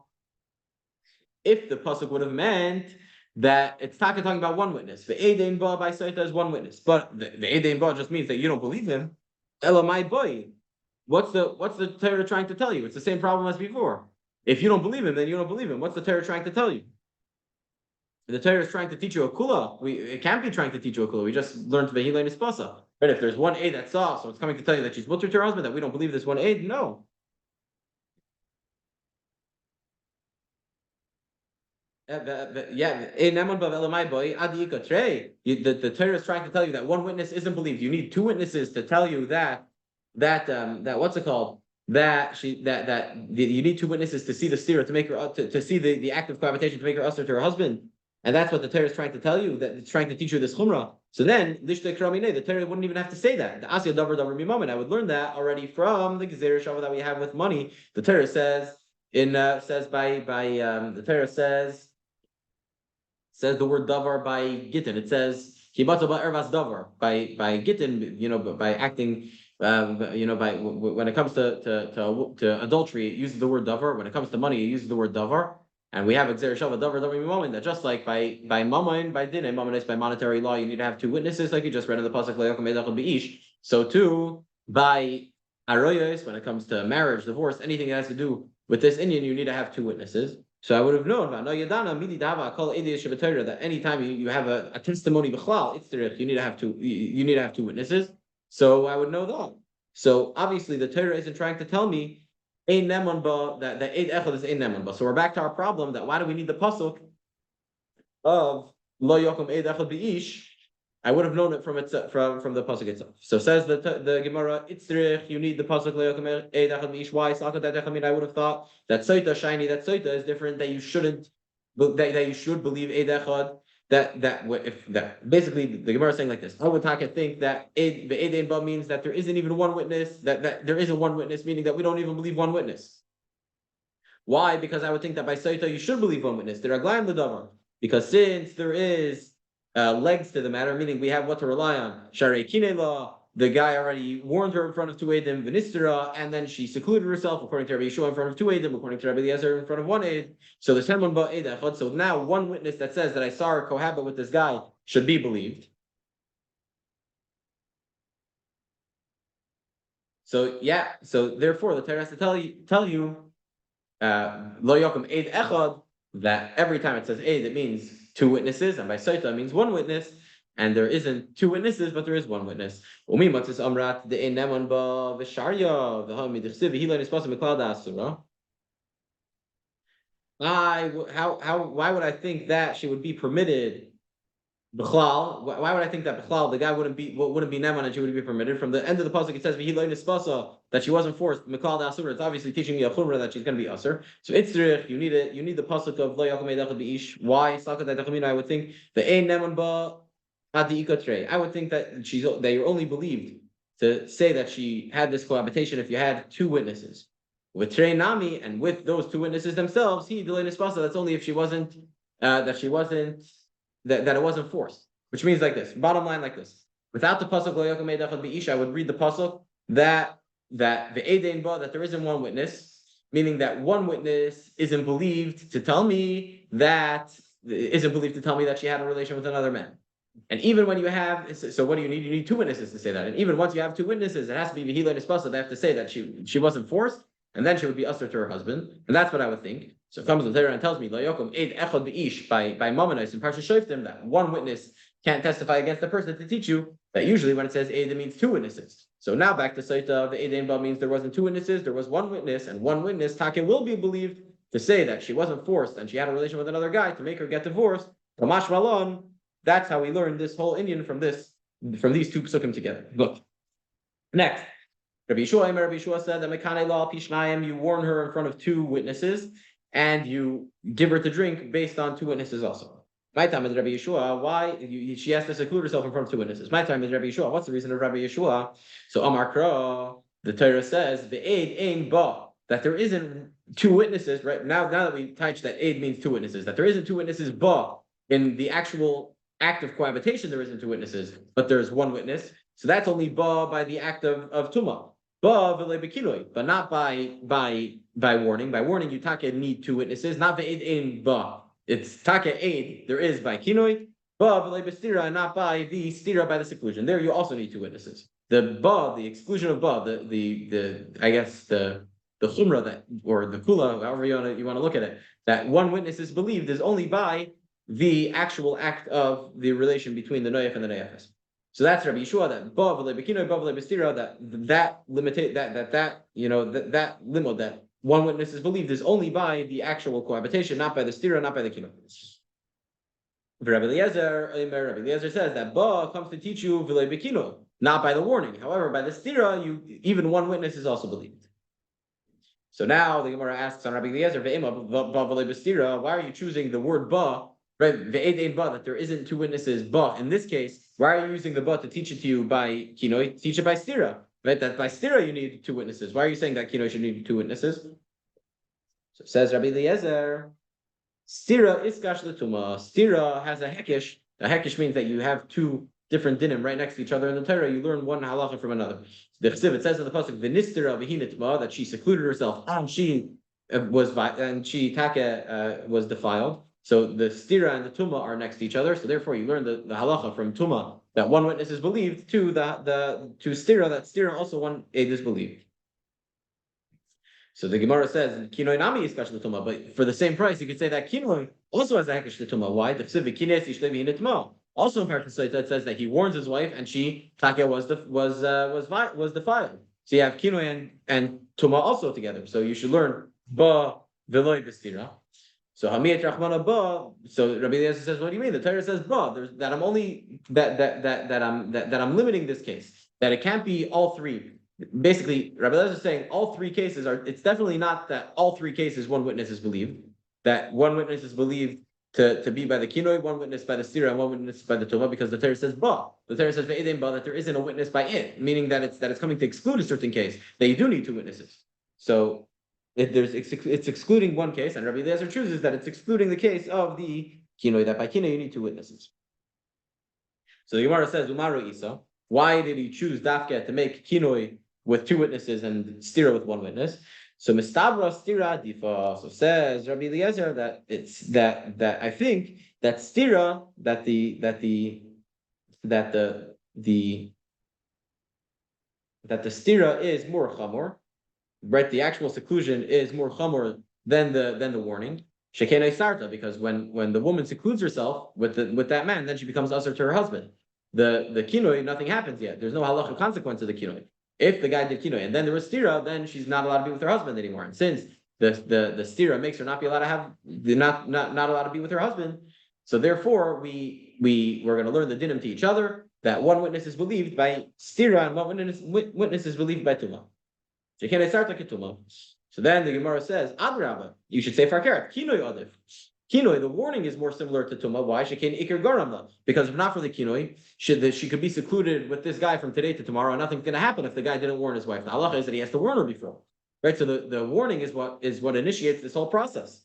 if the pasuk would have meant that it's talking about one witness. The aid ain ba by Sotah is one witness, but the aid ain ba just means that you don't believe him. Elamai boy, what's the Torah trying to tell you? It's the same problem as before. If you don't believe him, then you don't believe him. What's the Torah trying to tell you? The Torah is trying to teach you a kula. It can't be trying to teach you a kula. We just learned the Hilay Nispasa. But if there's one aid that saw, so it's coming to tell you that she's mutter to her husband, that we don't believe this one aid. No. Yeah, the Torah is trying to tell you that one witness isn't believed. You need two witnesses to tell you that what's it called? That you need two witnesses to see the stira, to make her to see the act of cohabitation, to make her usher to her husband, and that's what the Torah is trying to tell you. That it's trying to teach you this chumrah. So then the Torah wouldn't even have to say that. The asya davar mimamin. I would learn that already from the gezerah shava that we have with money. The Torah says the Torah says the word davar by gittin. It says kibata ba ervas davar by gittin. By acting. By when it comes to adultery, it uses the word davar. When it comes to money, it uses the word davar. And we have exer shava davar mammon, that just like by mammon, by din and mammon, by monetary law, you need to have two witnesses, like you just read in the pasuk le'yakum edachad beish. So too by aroyos, when it comes to marriage, divorce, anything that has to do with this Indian, you need to have two witnesses. So I would have known that anytime you have a testimony b'chlal, you need to have two witnesses. So I would know that. So obviously the Torah isn't trying to tell me ein nemon ba, that eid echad is ein nemon ba. So we're back to our problem that why do we need the pasuk of lo yokum eid echad beish? I would have known it from the pasuk itself. So says the Gemara, itzrich, you need the pasuk lo yokum eid echad beish. Why? I would have thought that Sotah shiny, that Sotah is different, that you shouldn't, that you should believe eid echad. That basically the Gemara is saying like this. I would think that the eid ein ba means that there isn't even one witness. That there isn't one witness, meaning that we don't even believe one witness. Why? Because I would think that by Sotah you should believe one witness. Because since there is legs to the matter, meaning we have what to rely on. Sharei kinei law, the guy already warned her in front of two Eidim, Vinistera, and then she secluded herself, according to Rabbi Yeshua, in front of two Eidim, according to Rabbi Eliezer, in front of one Eid. So the Semun Ba Eid Echad. So now one witness that says that I saw her cohabit with this guy should be believed. So yeah, so therefore the Torah has to tell you Lo Yokum Eid Echad, that every time it says Eid, it means two witnesses, and by Sotah it means one witness, and there isn't two witnesses, but there is one witness. Umi Matzis Amrat the Neman Ba Visharya the Hamid Chsiv Hilan is possible Miklada Asura. Why would I think that she would be permitted? B'chlal, why would I think that B'chlal, the guy wouldn't be Neman and she would be permitted? From the end of the pasuk, it says that she wasn't forced. Miklal da Asura. It's obviously teaching me a chumrah that she's going to be Asur. So Itzrich, you need the pasuk of Lo Yakum Eidachad B'ish. Why? I would think the Ein Neman Ba Adi Ikotrei. I would think that you're only believed to say that she had this cohabitation if you had two witnesses. With Trei Nami and with those two witnesses themselves, he Delay Nispasa. That's only if she wasn't that it wasn't forced, which means like this. Bottom line, like this: without the pasuk Lo Yakum Eidachad B'ish, I would read the pasuk that the Edein Ba, that there isn't one witness, meaning that one witness isn't believed to tell me that she had a relation with another man. And even when you have, so what do you need? You need two witnesses to say that. And even once you have two witnesses, it has to be Vihila Nispasa. They have to say that she wasn't forced, and then she would be usher to her husband. And that's what I would think. So it comes the Torah and tells me, Lo Yokum Eid Echad B'ish, by Mamonos in Parsha Shoftim, that one witness can't testify against the person, to teach you that usually when it says Eid, it means two witnesses. So now back to Sotah, the Eid Ba means there wasn't two witnesses, there was one witness, and one witness, Take, will be believed to say that she wasn't forced and she had a relation with another guy to make her get divorced. Kamash Malon, that's how we learn this whole Indian from these two psukim together. Look. Next. Rabbi Yeshua said that Mekanei Lo Al Pi Shnayim, you warn her in front of two witnesses, and you give her to drink based on two witnesses also. My time is Rabbi Yeshua. Why? She has to seclude herself in front of two witnesses. My time is Rabbi Yeshua. What's the reason of Rabbi Yeshua? So Amar Kra, the Torah says, the Eid Ein Ba, that there isn't two witnesses, right? Now that we touch that Eid means two witnesses, that there isn't two witnesses, Ba, in the actual act of cohabitation, there isn't two witnesses, but there's one witness. So that's only Ba by the act of Tumah. Ba v'le b'kiloi, but not by warning. By warning, you take need two witnesses, not the Eid Ein Ba. It's take Eid, there is by kinoi, Ba v'le b'stira, not by the stira, by the seclusion. There you also need two witnesses. The Ba, the exclusion of Ba, the I guess the chumrah that, or the kula, however you want to look at it, that one witness is believed is only by the actual act of the relation between the noyef and the noyefes. So that's Rabbi Yeshua, that ba v'le b'kinoi, ba v'le b'stira, that limud, that one witness is believed is only by the actual cohabitation, not by the stira, not by the kinoi. Rabbi Eliezer says that ba comes to teach you v'le b'kinoi, not by the warning. However, by the stira, even one witness is also believed. So now the Gemara asks on Rabbi Eliezer, why are you choosing the word ba? Right, ve'ed ein ba, that there isn't two witnesses. Ba, in this case, why are you using the ba to teach it to you by kinoi? Teach it by stira, right? That by stira you need two witnesses. Why are you saying that kinoi should need two witnesses? So it says Rabbi Eliezer, stira iskash l'tuma. Stira has a hekish. A hekish means that you have two different dinim right next to each other in the Torah. You learn one halacha from another. The chsiv, it says in the pasuk v'nistira v'hinitma, that she secluded herself and she was defiled. So the stira and the tuma are next to each other. So therefore, you learn the halacha from tuma that one witness is believed to to stira, that stira also one aid is believed. So the Gemara says kinoi nami iskash l'tuma, but for the same price, you could say that kinoi also has a hekesh l'tuma. Why? The chsiv kines ishlevi hinitma. Also in Parsha Sotah, it says that he warns his wife, and she taka was defiled. So you have kinoi and tuma also together. So you should learn ba v'loi b'stira. So Hamiyat Rachmana Ba. So Rabbi Eliezer says, what do you mean? The Torah says Ba. That I'm only that I'm limiting this case. That it can't be all three. Basically, Rabbi Eliezer is saying all three cases are. It's definitely not that all three cases one witness is believed. That one witness is believed to be by the kinoi, one witness by the stira, and one witness by the tova, because the Torah says Ba. The Torah says Ve'edim Ba, that there isn't a witness by it, meaning that it's coming to exclude a certain case. That you do need two witnesses. So it's excluding one case, and Rabbi Eliezer chooses that it's excluding the case of the kinoi, that by kinoi you need two witnesses. So the Gemara says, Umaru Isa, Why did he choose dafka to make kinoi with 2 witnesses and stira with 1 witness? So mistabra stira difa. So says Rabbi Eliezer that it's that I think that stira that the stira is more chamor, right? The actual seclusion is more chamor than the warning. Shekena sarta, because when the woman secludes herself with that man, then she becomes usher to her husband. The kinoi, nothing happens yet. There's no halacha consequence of the kinoi. If the guy did kinoi and then there was stira, then she's not allowed to be with her husband anymore. And since the stira makes her not be allowed to have not allowed to be with her husband, so therefore we're going to learn the dinim to each other that 1 witness is believed by stira and 1 witness is believed by tuma. So then the Gemara says, Adrabah, you should say farkeret, kinoi adif. Kinoi, the warning is more similar to tuma. Why? Because if not for the kinoi, she could be secluded with this guy from today to tomorrow, and nothing's going to happen if the guy didn't warn his wife. The halacha is that he has to warn her before, right? So the warning is what initiates this whole process.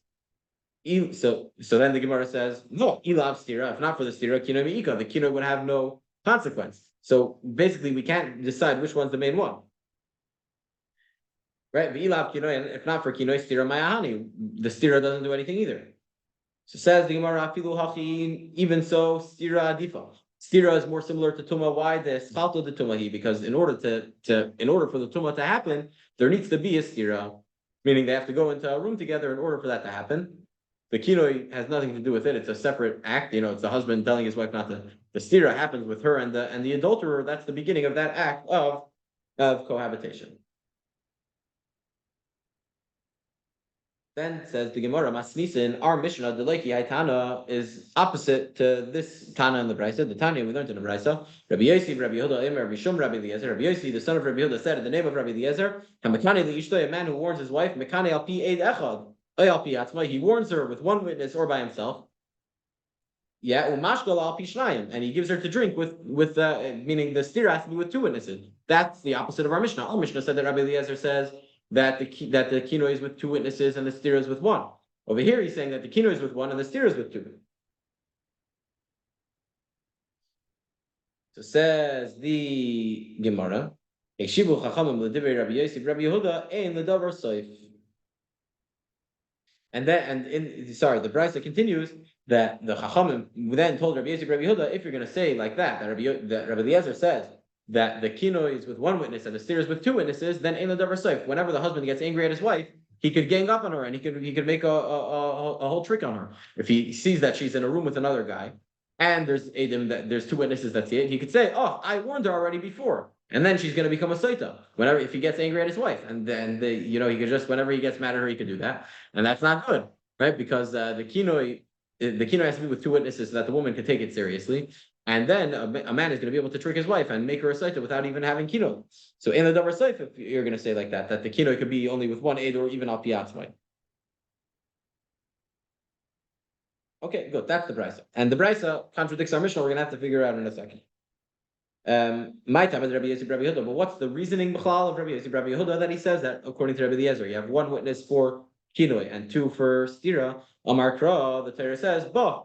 So then the Gemara says, no, ilav stira. If not for the stira, kinoi meika, the kinoi would have no consequence. So basically, we can't decide which one's the main one. Right? V'ilav kinoi, and if not for kinoi, stira mayahani. The stira doesn't do anything either. So says the Gemara, afilu hachin, even so, stira adifa. Stira is more similar to tuma. Why? The schalto de tumahi, because in order for the tuma to happen, there needs to be a stira, meaning they have to go into a room together in order for that to happen. The kinoi has nothing to do with it. It's a separate act. It's the husband telling his wife not to. The stira happens with her and the adulterer. That's the beginning of that act of cohabitation. Then says the Gemara, Masnisin, our Mishnah, the Leiki Haitana, is opposite to this Tana in the Brisa. The Tanya we learned in the Brisa. Rabbi Yossi, Rabbi Yehuda, Rabbi Shum, Rabbi Eliezer. Rabbi Yossi, the son of Rabbi Yehuda, said in the name of Rabbi Eliezer, Hamakane li'ishtoi, a man who warns his wife, Mekane al pi eid echad, al pi atzma, he warns her with 1 witness or by himself. Yeah, umashgal al pi shnayim, and he gives her to drink with meaning the stira has to be with 2 witnesses. That's the opposite of our Mishnah. Our Mishnah said that Rabbi Eliezer says that the kinoi is with 2 witnesses and the stira is with 1. Over here, he's saying that the kinoi is with 1 and the stira is with 2. So says the Gemara, Eshivu chachamim l'divrei Rabbi Yosef Rabbi Yehuda ein l'davar soif. And the Brisa continues that the chachamim then told Rabbi Yosef Rabbi Yehuda, if you're going to say like that Rabbi Eliezer says that the kinoi is with 1 witness and the stira is with 2 witnesses, then ein l'davar soif. Whenever the husband gets angry at his wife, he could gang up on her and he could make a whole trick on her. If he sees that she's in a room with another guy, and there's 2 witnesses that see it, he could say, "Oh, I warned her already before," and then she's going to become a Sotah if he gets angry at his wife, and then he could just whenever he gets mad at her, he could do that, and that's not good, right? Because the kinoi has to be with 2 witnesses so that the woman can take it seriously. And then a man is going to be able to trick his wife and make her a Sotah without even having kinoi. So in the davar soif, if you're going to say like that the kinoi could be only with 1 aid or even al pi atzmai. Okay, good. That's the Brisa. And the Brisa contradicts our Mishnah. We're going to have to figure out in a second. My time is Rabbi Yosef Rabbi Yehuda. But what's the reasoning of Rabbi Yosef Rabbi Yehuda that he says that according to Rabbi Eliezer, you have 1 witness for kinoi and 2 for stira? Amar Kra, the Torah says, ba,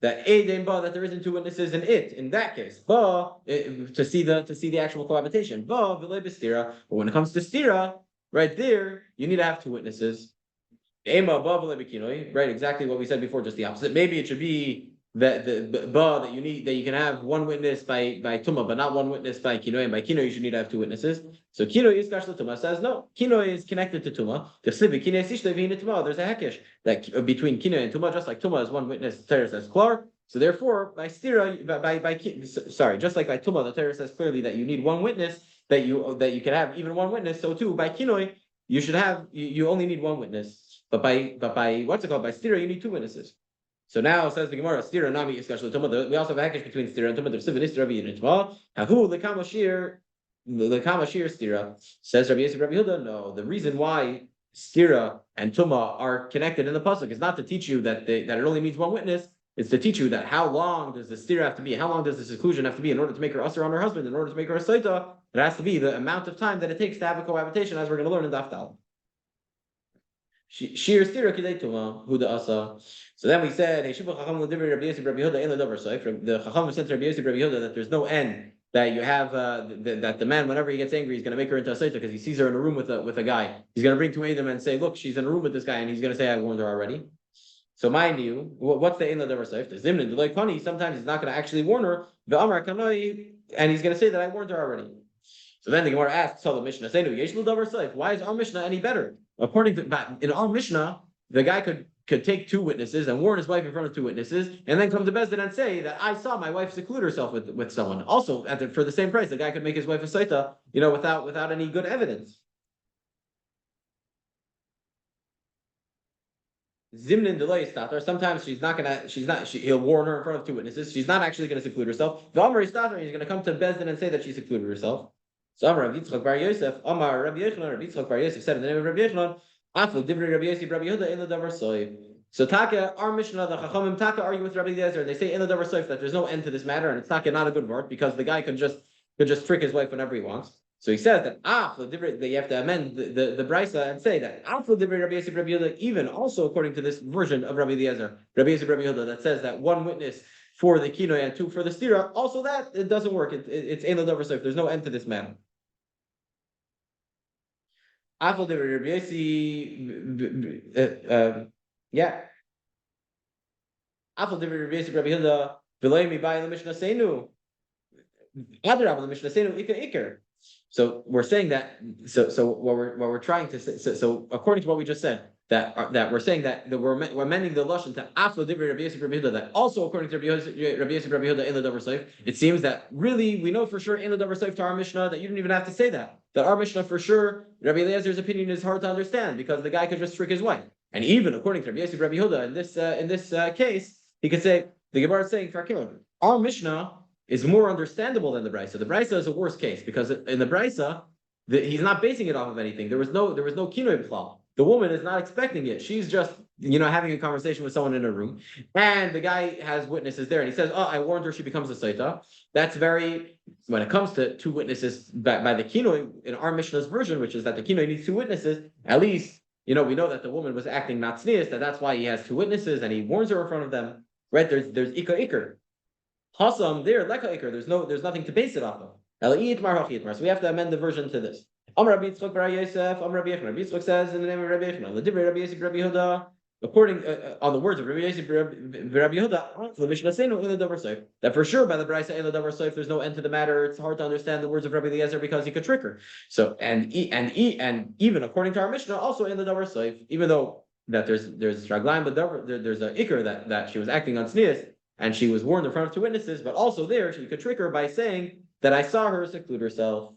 that Eidem ba, that there isn't 2 witnesses in it. In that case, ba, to see the actual cohabitation. Ba v'lei b'stira. But when it comes to stira, right there, you need to have 2 witnesses. Right, exactly what we said before, just the opposite. Maybe it should be that you can have 1 witness by tuma, but not 1 witness by kinoi. And by kinoi, you should need to have 2 witnesses. So kinoi is kashla tuma says no. Kinoi is connected to tuma. There's a hekesh that between kinoi and tuma, just like tuma is 1 witness. The Torah says klar. So therefore, by stira, just like by tuma, the Torah says clearly that you need 1 witness. That you can have even 1 witness. So too by kinoi, you only need 1 witness. But by what's it called? By stira, you need 2 witnesses. So now says the Gemara, stira nami iskashlu tuma. We also have a hekesh between stira and tuma. There's sivin istira v'yinitma. Hahu lekama shir stira. Says Rabbi Yosef Rabbi Yehuda. No, the reason why stira and tuma are connected in the pasuk is not to teach you that it only means 1 witness. It's to teach you that how long does the stira have to be? How long does the seclusion have to be in order to make her usher on her husband? In order to make her a Sotah, it has to be the amount of time that it takes to have a cohabitation, as we're going to learn in Daf Daled. Shir stira kidei tuma huda asa. So then we said, the Chacham said to Rabbi Yosef Rabbi Yehuda that there's no end that you have that the man, whenever he gets angry, he's going to make her into a Sotah because he sees her in a room with a guy. He's going to bring two Edom and say, look, she's in a room with this guy, and he's going to say, I warned her already. So mind you, what's the Ein Davar Seif? The Zimnin, the Loikani, sometimes he's not going to actually warn her, the Amar Kanoi, and he's going to say that I warned her already. So then the Gemara asks, so the Mishnah, why is our Mishnah any better? According to, in our Mishnah, the guy could take two witnesses and warn his wife in front of two witnesses, and then come to Bezdin and say that I saw my wife seclude herself with someone. Also, for the same price, the guy could make his wife a Sotah, without any good evidence. Zimnin delay stater. Sometimes he'll warn her in front of two witnesses. She's not actually going to seclude herself. The Amar stater, he's going to come to Bezdin and say that she secluded herself. So Amar Rabbi Yitzchak Bar Yosef, Amar Rabbi Yochanan, Rabbi Yitzchak Bar Yosef said in the name of Rabbi Yochanan, Afil Divrei Rabbi Yosef Rabbi Yehuda in the Davar Soif. So Taka, our Mishnah, the Chachamim Taka argue with Rabbi Eliezer, and they say in the Davar Soif that there's no end to this matter, and it's not a good word because the guy could just trick his wife whenever he wants. So he says that you have to amend the Brisa and say that Afil Divrei Rabbi Yosef Rabbi Yehuda, even also according to this version of Rabbi Eliezer, Rabbi Yosef Rabbi Yehuda, that says that one witness for the kinoi and two for the stira, also that it doesn't work. It's in the Davar Soif. There's no end to this matter. Afal de Rabbi Yossi, yeah. Afal de Rabbi Yossi Rabbi Hilda v'loy mi ba'il Mishnah Seinu. Other Rabbi Mishnah Seinu Iker. So we're saying that. So what we're trying to say. So according to what we just said, that we're saying that we're amending the lashon to Afal de Rabbi Yossi Rabbi Hilda. That also according to Rabbi Yossi Rabbi Hilda in the Davar Soif, it seems that really we know for sure in the Davar Soif to our Mishnah that you don't even have to say that. That our Mishnah for sure, Rabbi Eliezer's opinion is hard to understand because the guy could just trick his wife. And even according to Rabbi Yosef Rabbi Yehuda, in this case, he could say the Gemara is saying, our Mishnah is more understandable than the Brisa. The Brisa is a worse case because in the Brisa, he's not basing it off of anything. There was no kinoi b'chlal. The woman is not expecting it. She's just having a conversation with someone in a room, and the guy has witnesses there, and he says, "Oh, I warned her. She becomes a Sotah." That's when it comes to two witnesses by the kinoi in our Mishnah's version, which is that the kinoi needs two witnesses. At least we know that the woman was acting not tznius, that's why he has two witnesses, and he warns her in front of them. Right? There's ikar. Hasam there, leka ikar. There's nothing to base it off of. So we have to amend the version to this. Rabbi Yitzchak Bar Yosef, Rabbi Yochanan. Rabbi Yitzchak says in the name of Rabbi Yochanan, Rabbi Yosef Rabbi Yehuda, according on the words of Rabbi Yosef Rabbi Yehuda, the Mishnah Seinu in the Davar Soif, that for sure by the Brisa in the Davar Soif, there's no end to the matter. It's hard to understand the words of Rabbi Eliezer because he could trick her. So and even according to our Mishnah, also in the Davar Soif, even though that there's raglaim, but there's a ikar that she was acting on tznius and she was warned in front of two witnesses, but also there she could trick her by saying that I saw her seclude herself.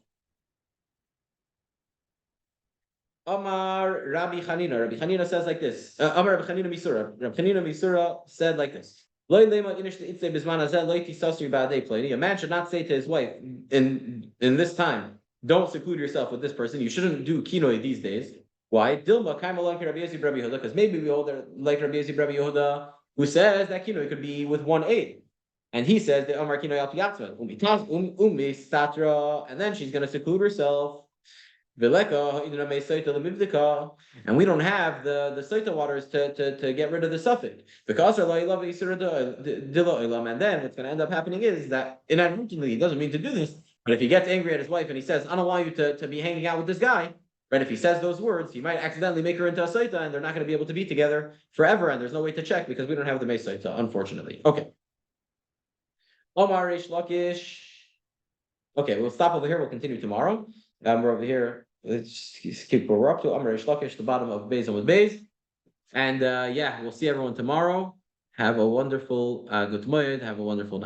Amar Rabbi Chanina. Rabbi Chanina says like this. Amar Rabbi Chanina Misura. Rabbi Chanina Misura said like this. A man should not say to his wife in this time, don't seclude yourself with this person. You shouldn't do kinoi these days. Why? Because maybe we hold like Rabbi Yosef Rabbi Yehuda, who says that kinoi could be with 1/8. And he says that Amar kinoi al piyatzman. And then she's going to seclude herself. And we don't have the Sotah waters to get rid of the suffix. And then what's going to end up happening is that inadvertently, he doesn't mean to do this, but if he gets angry at his wife and he says, I don't want you to be hanging out with this guy, right? If he says those words, he might accidentally make her into a Sotah and they're not going to be able to be together forever, and there's no way to check because we don't have the Mei Sotah, unfortunately. Okay. Omar Reish Lakish. Okay, we'll stop over here. We'll continue tomorrow. We're over here. Let's keep where we're up to. Amar Reish Lakish, the bottom of Beis with Beis. And we'll see everyone tomorrow. Have a wonderful good moed. Have a wonderful night.